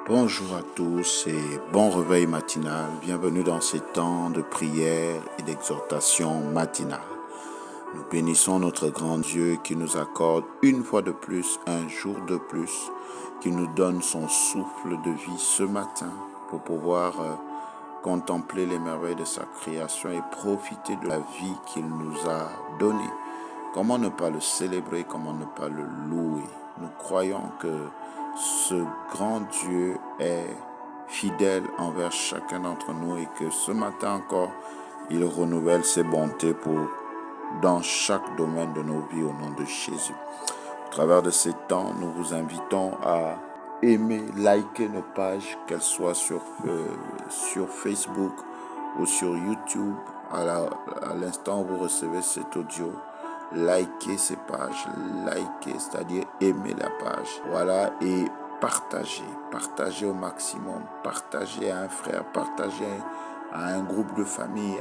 Bonjour à tous et bon réveil matinal. Bienvenue dans ces temps de prière et d'exhortation matinale. Nous bénissons notre grand Dieu qui nous accorde une fois de plus, un jour de plus, qui nous donne son souffle de vie ce matin pour pouvoir contempler les merveilles de sa création et profiter de la vie qu'il nous a donnée. Comment ne pas le célébrer, comment ne pas le louer? Nous croyons que ce grand Dieu est fidèle envers chacun d'entre nous et que ce matin encore, il renouvelle ses bontés dans chaque domaine de nos vies au nom de Jésus. Au travers de ces temps, nous vous invitons à aimer, liker nos pages, qu'elles soient sur Facebook ou sur YouTube. À l'instant où vous recevez cet audio, likez ces pages, c'est-à-dire aimer la page. Voilà, et partagez au maximum, partagez à un frère, partagez à un groupe de famille,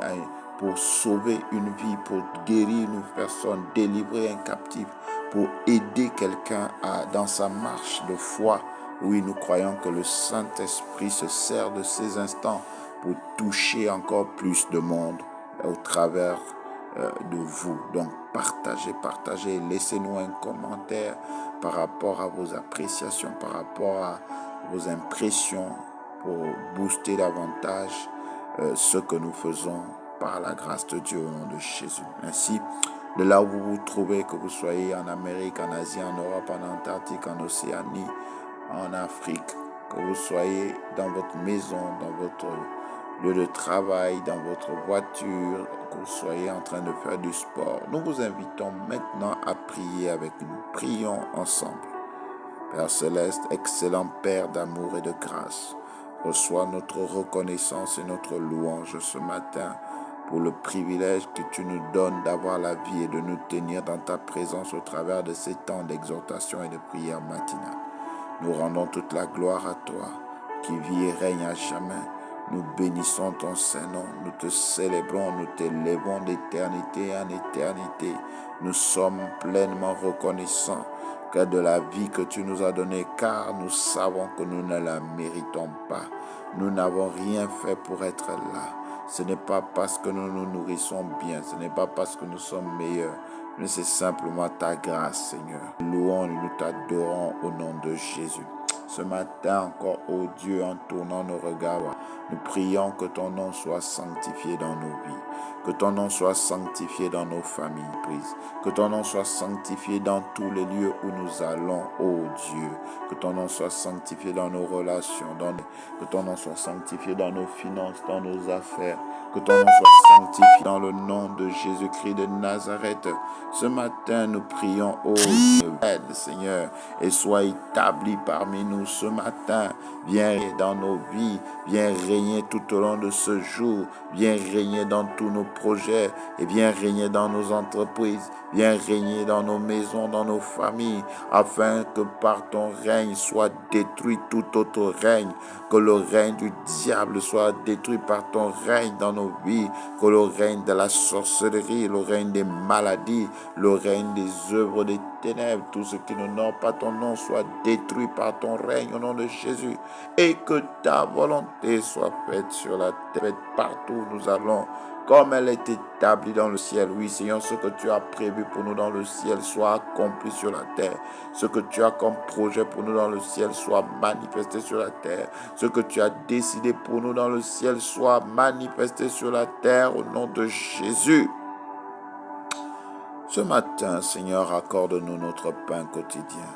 pour sauver une vie, pour guérir une personne, délivrer un captif, pour aider quelqu'un dans sa marche de foi. Oui, nous croyons que le Saint-Esprit se sert de ces instants pour toucher encore plus de monde au travers de vous. Donc partagez, laissez-nous un commentaire par rapport à vos appréciations, par rapport à vos impressions pour booster davantage ce que nous faisons par la grâce de Dieu au nom de Jésus. Ainsi, de là où vous vous trouvez, que vous soyez en Amérique, en Asie, en Europe, en Antarctique, en Océanie, en Afrique, que vous soyez dans votre maison, dans votre lieu de travail, dans votre voiture, que vous soyez en train de faire du sport, nous vous invitons maintenant à prier avec nous. Prions ensemble. Père Céleste, excellent Père d'amour et de grâce, reçois notre reconnaissance et notre louange ce matin pour le privilège que tu nous donnes d'avoir la vie et de nous tenir dans ta présence au travers de ces temps d'exhortation et de prière matinale. Nous rendons toute la gloire à toi, qui vis et règne à jamais. Nous bénissons ton Saint-Nom, nous te célébrons, nous t'élèvons d'éternité en éternité. Nous sommes pleinement reconnaissants de la vie que tu nous as donnée, car nous savons que nous ne la méritons pas. Nous n'avons rien fait pour être là. Ce n'est pas parce que nous nous nourrissons bien, ce n'est pas parce que nous sommes meilleurs, mais c'est simplement ta grâce, Seigneur. Louons et nous t'adorons au nom de Jésus. Ce matin encore, ô Dieu, en tournant nos regards, nous prions que ton nom soit sanctifié dans nos vies, que ton nom soit sanctifié dans nos familles prises, que ton nom soit sanctifié dans tous les lieux où nous allons, ô Dieu, que ton nom soit sanctifié dans nos relations, que ton nom soit sanctifié dans nos finances, dans nos affaires, que ton nom soit sanctifié dans le nom de Jésus-Christ de Nazareth. Ce matin, nous prions, ô Dieu, aide, Seigneur, et sois établi parmi nous ce matin. Viens dans nos vies, viens régner tout au long de ce jour, viens régner dans tous nos projets, et viens régner dans nos entreprises, viens régner dans nos maisons, dans nos familles, afin que par ton règne soit détruit tout autre règne, que le règne du diable soit détruit par ton règne dans nos vies, que le règne de la sorcellerie, le règne des maladies, le règne des œuvres des ténèbres, tout ce qui n'honore pas ton nom soit détruit par ton règne au nom de Jésus, et que ta volonté soit faite sur la terre, partout où nous allons, comme elle est établie dans le ciel. Oui, Seigneur, ce que tu as prévu pour nous dans le ciel soit accompli sur la terre. Ce que tu as comme projet pour nous dans le ciel soit manifesté sur la terre. Ce que tu as décidé pour nous dans le ciel soit manifesté sur la terre au nom de Jésus. Ce matin, Seigneur, accorde-nous notre pain quotidien.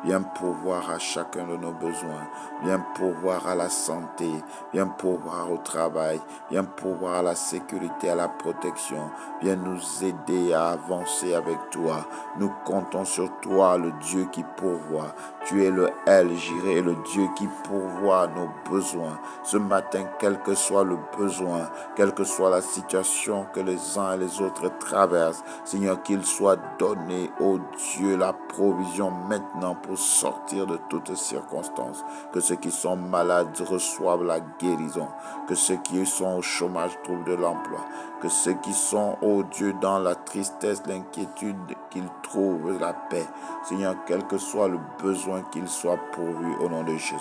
Viens pourvoir à chacun de nos besoins. Viens pourvoir à la santé. Viens pourvoir au travail. Viens pourvoir à la sécurité, à la protection. Viens nous aider à avancer avec toi. Nous comptons sur toi, le Dieu qui pourvoit. Tu es le El-Jiré, le Dieu qui pourvoit nos besoins. Ce matin, quel que soit le besoin, quelle que soit la situation que les uns et les autres traversent, Seigneur, qu'il soit donné, ô Dieu, la provision maintenant pour sortir de toutes circonstances. Que ceux qui sont malades reçoivent la guérison. Que ceux qui sont au chômage trouvent de l'emploi. Que ceux qui sont, oh Dieu, dans la tristesse, l'inquiétude, qu'ils trouvent la paix. Seigneur, quel que soit le besoin qu'il soit pourvu au nom de Jésus.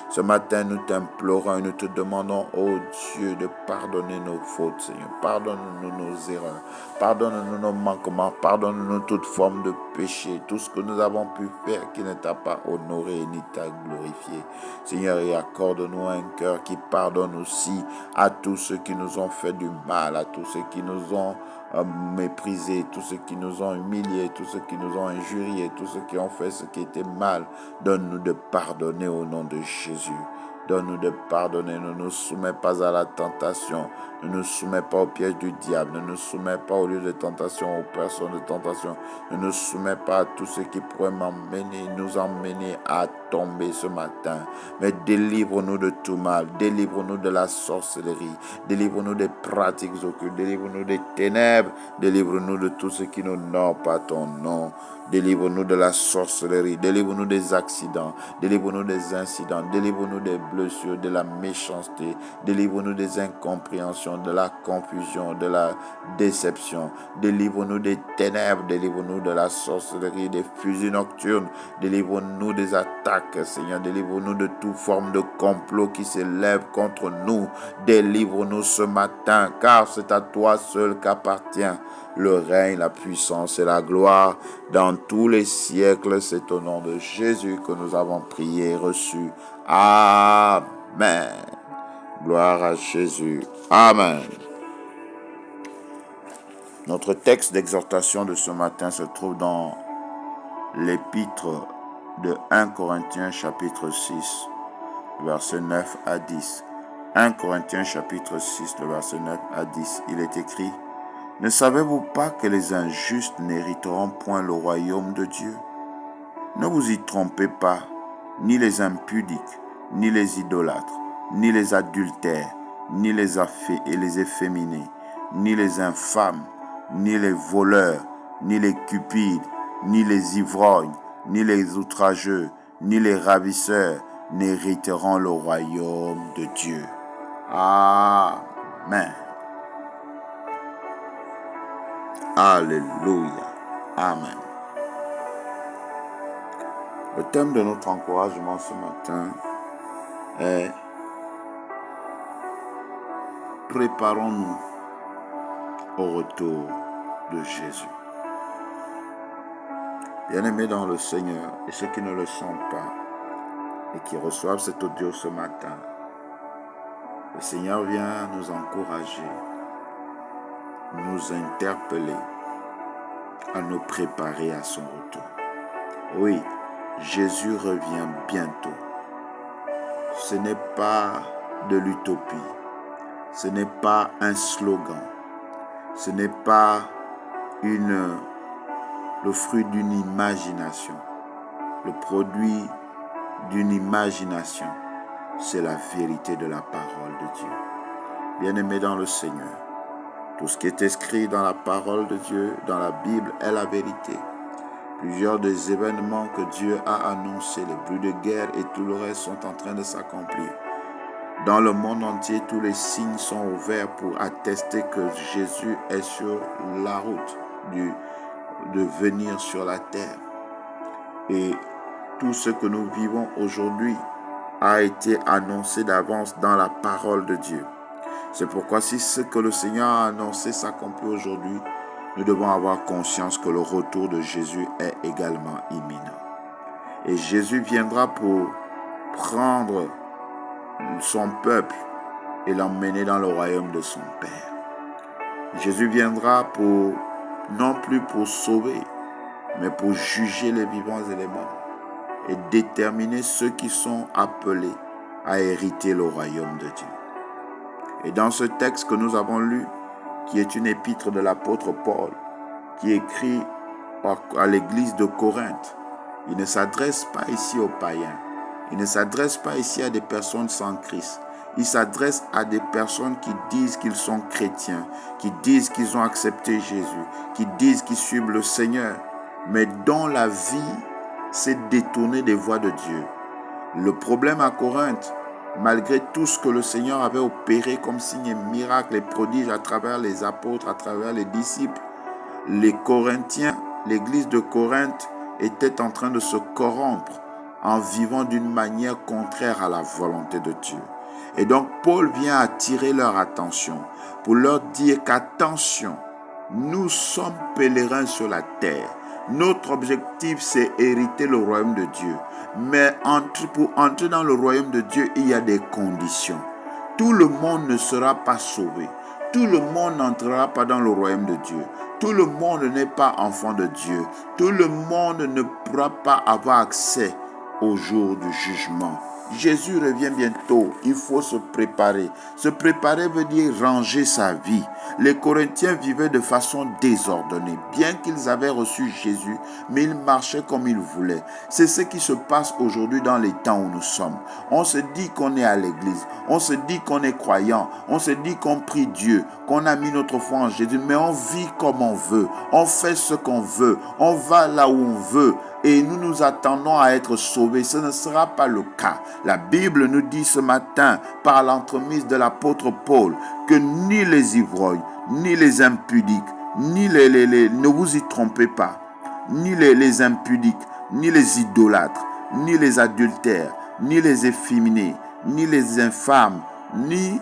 Ce matin, nous t'implorons et nous te demandons, oh Dieu, de pardonner nos fautes, Seigneur. Pardonne-nous nos erreurs. Pardonne-nous nos manquements. Pardonne-nous toute forme de péché. Tout ce que nous avons pu faire qui ne t'a pas honoré ni t'a glorifié. Seigneur, et accorde-nous un cœur qui pardonne aussi à tous ceux qui nous ont fait du mal, à tous ceux qui nous ont méprisés, tous ceux qui nous ont humiliés, tous ceux qui nous ont injuriés, tous ceux qui ont fait ce qui était mal. Donne-nous de pardonner au nom de Jésus. Donne-nous de pardonner. Ne nous soumets pas à la tentation. Ne nous soumets pas au piège du diable. Ne nous soumets pas au lieu de tentation, aux personnes de tentation. Ne nous soumets pas à tout ce qui pourrait nous emmener à tomber ce matin. Mais délivre-nous de tout mal. Délivre-nous de la sorcellerie. Délivre-nous des pratiques occultes. Délivre-nous des ténèbres. Délivre-nous de tout ce qui n'honore pas ton nom. Délivre-nous de la sorcellerie, délivre-nous des accidents, délivre-nous des incidents, délivre-nous des blessures, de la méchanceté, délivre-nous des incompréhensions, de la confusion, de la déception, délivre-nous des ténèbres, délivre-nous de la sorcellerie, des fusils nocturnes, délivre-nous des attaques, Seigneur, délivre-nous de toute forme de complot qui s'élève contre nous, délivre-nous ce matin, car c'est à toi seul qu'appartient le règne, la puissance et la gloire dans tous les siècles. C'est au nom de Jésus que nous avons prié et reçu. Amen. Gloire à Jésus. Amen. Notre texte d'exhortation de ce matin se trouve dans l'épître de 1 Corinthiens chapitre 6, versets 9 à 10. 1 Corinthiens chapitre 6, le verset 9 à 10. Il est écrit: ne savez-vous pas que les injustes n'hériteront point le royaume de Dieu? Ne vous y trompez pas, ni les impudiques, ni les idolâtres, ni les adultères, ni les efféminés, ni les infâmes, ni les voleurs, ni les cupides, ni les ivrognes, ni les outrageux, ni les ravisseurs n'hériteront le royaume de Dieu. Amen. Alléluia. Amen. Le thème de notre encouragement ce matin est: préparons-nous au retour de Jésus. Bien-aimés dans le Seigneur, et ceux qui ne le sont pas et qui reçoivent cet audio ce matin, le Seigneur vient nous encourager, nous interpeller à nous préparer à son retour. Oui, Jésus revient bientôt. Ce n'est pas de l'utopie, ce n'est pas un slogan, ce n'est pas le fruit d'une imagination, le produit d'une imagination. C'est la vérité de la parole de Dieu. Bien-aimés dans le Seigneur, tout ce qui est écrit dans la parole de Dieu, dans la Bible, est la vérité. Plusieurs des événements que Dieu a annoncés, les bruits de guerre et tout le reste sont en train de s'accomplir. Dans le monde entier, tous les signes sont ouverts pour attester que Jésus est sur la route de venir sur la terre. Et tout ce que nous vivons aujourd'hui a été annoncé d'avance dans la parole de Dieu. C'est pourquoi si ce que le Seigneur a annoncé s'accomplit aujourd'hui, nous devons avoir conscience que le retour de Jésus est également imminent. Et Jésus viendra pour prendre son peuple et l'emmener dans le royaume de son Père. Jésus viendra non plus pour sauver, mais pour juger les vivants et les morts et déterminer ceux qui sont appelés à hériter le royaume de Dieu. Et dans ce texte que nous avons lu, qui est une épître de l'apôtre Paul, qui écrit à l'église de Corinthe, il ne s'adresse pas ici aux païens, il ne s'adresse pas ici à des personnes sans Christ, il s'adresse à des personnes qui disent qu'ils sont chrétiens, qui disent qu'ils ont accepté Jésus, qui disent qu'ils suivent le Seigneur, mais dont la vie s'est détourné des voies de Dieu. Le problème à Corinthe, malgré tout ce que le Seigneur avait opéré comme signe et miracle et prodige à travers les apôtres, à travers les disciples, les Corinthiens, l'église de Corinthe était en train de se corrompre en vivant d'une manière contraire à la volonté de Dieu. Et donc Paul vient attirer leur attention pour leur dire qu'attention, nous sommes pèlerins sur la terre. Notre objectif, c'est hériter le royaume de Dieu. Mais pour entrer dans le royaume de Dieu, il y a des conditions. Tout le monde ne sera pas sauvé. Tout le monde n'entrera pas dans le royaume de Dieu. Tout le monde n'est pas enfant de Dieu. Tout le monde ne pourra pas avoir accès au jour du jugement. Jésus revient bientôt, il faut se préparer. Se préparer veut dire ranger sa vie. Les Corinthiens vivaient de façon désordonnée, bien qu'ils avaient reçu Jésus, mais ils marchaient comme ils voulaient. C'est ce qui se passe aujourd'hui dans les temps où nous sommes. On se dit qu'on est à l'église, on se dit qu'on est croyant, on se dit qu'on prie Dieu, qu'on a mis notre foi en Jésus, mais on vit comme on veut, on fait ce qu'on veut, on va là où on veut. Et nous nous attendons à être sauvés. Ce ne sera pas le cas. La Bible nous dit ce matin, par l'entremise de l'apôtre Paul, que ni les ivrognes, ni les impudiques, ni ne vous y trompez pas, ni les impudiques, ni les idolâtres, ni les adultères, ni les efféminés, ni les infâmes, ni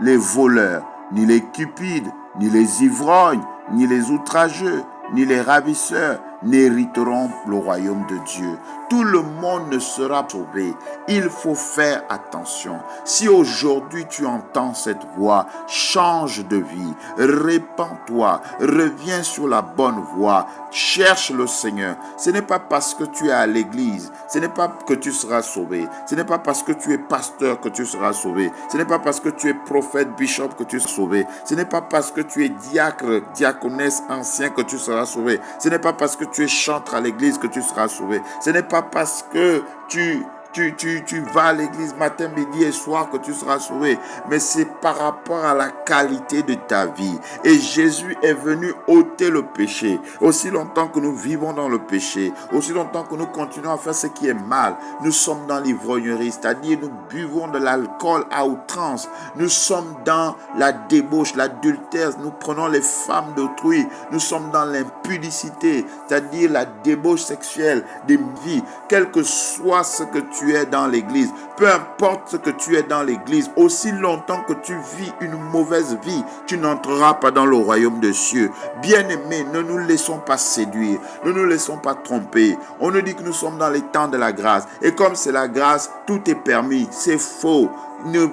les voleurs, ni les cupides, ni les ivrognes, ni les outrageux, ni les ravisseurs n'hériteront le royaume de Dieu. Tout le monde ne sera sauvé. Il faut faire attention. Si aujourd'hui tu entends cette voix, change de vie, répands-toi, reviens sur la bonne voie, cherche le Seigneur. Ce n'est pas parce que tu es à l'église, ce n'est pas que tu seras sauvé. Ce n'est pas parce que tu es pasteur que tu seras sauvé. Ce n'est pas parce que tu es prophète, bishop que tu seras sauvé. Ce n'est pas parce que tu es diacre, diaconesse, ancien que tu seras sauvé. Ce n'est pas parce que tu es chantre à l'église que tu seras sauvé. Ce n'est pas parce que tu vas à l'église matin, midi et soir que tu seras sauvé. Mais c'est par rapport à la qualité de ta vie. Et Jésus est venu ôter le péché. Aussi longtemps que nous vivons dans le péché, aussi longtemps que nous continuons à faire ce qui est mal, nous sommes dans l'ivrognerie, c'est-à-dire nous buvons de l'alcool à outrance. Nous sommes dans la débauche, l'adultère. Nous prenons les femmes d'autrui. Nous sommes dans l'impudicité, c'est-à-dire la débauche sexuelle des vies. Quel que soit ce que tu es dans l'église, peu importe ce que tu es dans l'église, aussi longtemps que tu vis une mauvaise vie, tu n'entreras pas dans le royaume des cieux. Bien-aimés, ne nous laissons pas séduire, ne nous laissons pas tromper. On nous dit que nous sommes dans les temps de la grâce, et comme c'est la grâce, tout est permis. C'est faux. Ne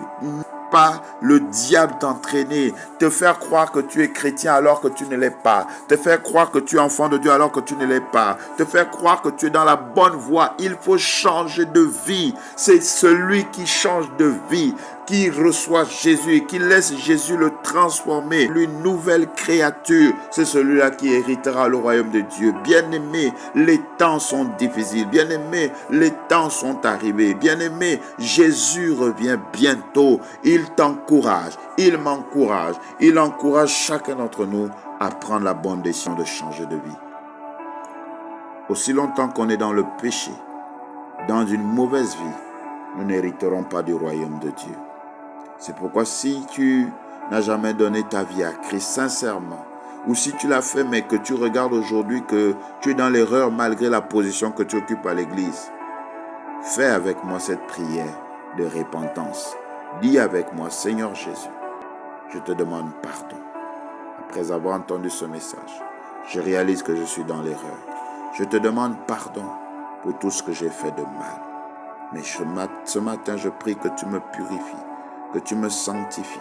pas le diable t'entraîner, te faire croire que tu es chrétien alors que tu ne l'es pas, te faire croire que tu es enfant de Dieu alors que tu ne l'es pas, te faire croire que tu es dans la bonne voie. Il faut changer de vie. C'est celui qui change de vie, qui reçoit Jésus et qui laisse Jésus le transformer, une nouvelle créature. C'est celui-là qui héritera le royaume de Dieu. Bien-aimés, les temps sont difficiles. Bien-aimés, les temps sont arrivés. Bien-aimés, Jésus revient bientôt. Il t'encourage, il m'encourage, il encourage chacun d'entre nous à prendre la bonne décision de changer de vie. Aussi longtemps qu'on est dans le péché, dans une mauvaise vie, nous n'hériterons pas du royaume de Dieu. C'est pourquoi si tu n'as jamais donné ta vie à Christ sincèrement, ou si tu l'as fait mais que tu regardes aujourd'hui que tu es dans l'erreur malgré la position que tu occupes à l'église, fais avec moi cette prière de repentance. Dis avec moi, Seigneur Jésus, je te demande pardon. Après avoir entendu ce message, je réalise que je suis dans l'erreur. Je te demande pardon pour tout ce que j'ai fait de mal. Mais ce matin, je prie que tu me purifies, que tu me sanctifies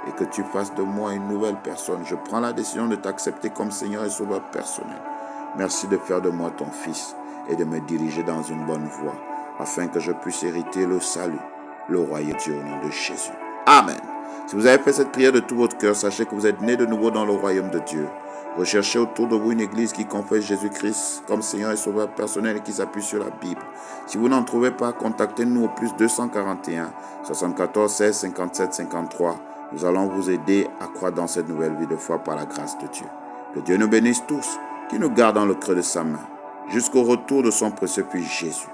et que tu fasses de moi une nouvelle personne. Je prends la décision de t'accepter comme Seigneur et Sauveur personnel. Merci de faire de moi ton fils et de me diriger dans une bonne voie afin que je puisse hériter le salut, le royaume de Dieu au nom de Jésus. Amen. Si vous avez fait cette prière de tout votre cœur, sachez que vous êtes né de nouveau dans le royaume de Dieu. Recherchez autour de vous une église qui confesse Jésus-Christ comme Seigneur et Sauveur personnel et qui s'appuie sur la Bible. Si vous n'en trouvez pas, contactez-nous au plus 241 74 16 57 53. Nous allons vous aider à croire dans cette nouvelle vie de foi par la grâce de Dieu. Que Dieu nous bénisse tous, qu'il nous garde dans le creux de sa main. jusqu'au retour de son précieux Fils Jésus.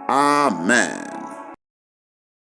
Amen.